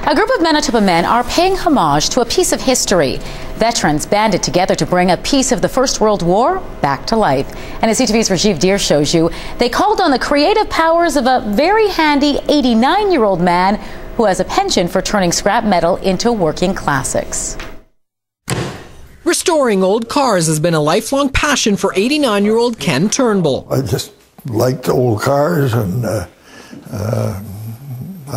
A group of Manitoba men are paying homage to a piece of history. Veterans banded together to bring a piece of the First World War back to life. And as CTV's Rajiv Deer shows you, they called on the creative powers of a very handy 89-year-old man who has a penchant for turning scrap metal into working classics. Restoring old cars has been a lifelong passion for 89-year-old Ken Turnbull. I just liked old cars, and I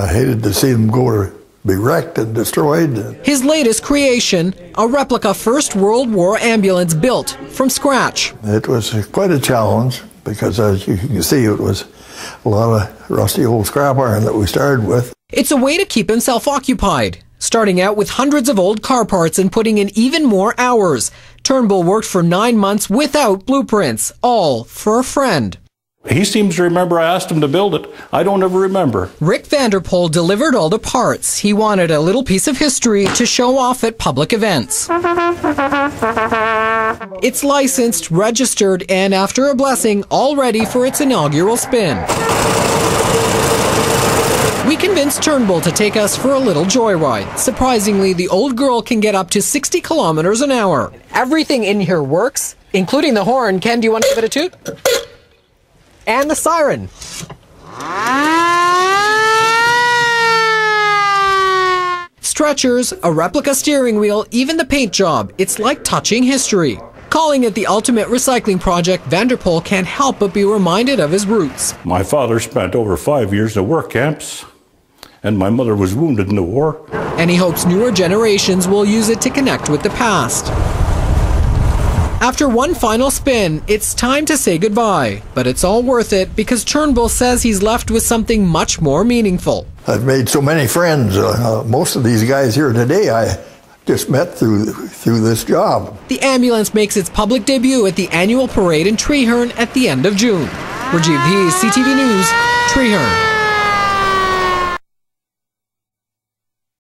hated to see them go to be wrecked and destroyed. His latest creation, a replica First World War ambulance built from scratch. It was quite a challenge because, as you can see, it was a lot of rusty old scrap iron that we started with. It's a way to keep himself occupied, starting out with hundreds of old car parts and putting in even more hours. Turnbull worked for 9 months without blueprints, all for a friend. He seems to remember I asked him to build it. I don't ever remember. Rick Vanderpool delivered all the parts. He wanted a little piece of history to show off at public events. It's licensed, registered, and after a blessing, all ready for its inaugural spin. We convinced Turnbull to take us for a little joyride. Surprisingly, the old girl can get up to 60 kilometers an hour. Everything in here works, including the horn. Ken, do you want to give it a toot? And the siren. Stretchers, a replica steering wheel, even the paint job. It's like touching history. Calling it the ultimate recycling project, Vanderpool can't help but be reminded of his roots. My father spent over 5 years in work camps, and my mother was wounded in the war. And he hopes newer generations will use it to connect with the past. After one final spin, it's time to say goodbye. But it's all worth it because Turnbull says he's left with something much more meaningful. I've made so many friends. Most of these guys here today I just met through this job. The ambulance makes its public debut at the annual parade in Treherne at the end of June. Rajiv Deer, CTV News, Treherne.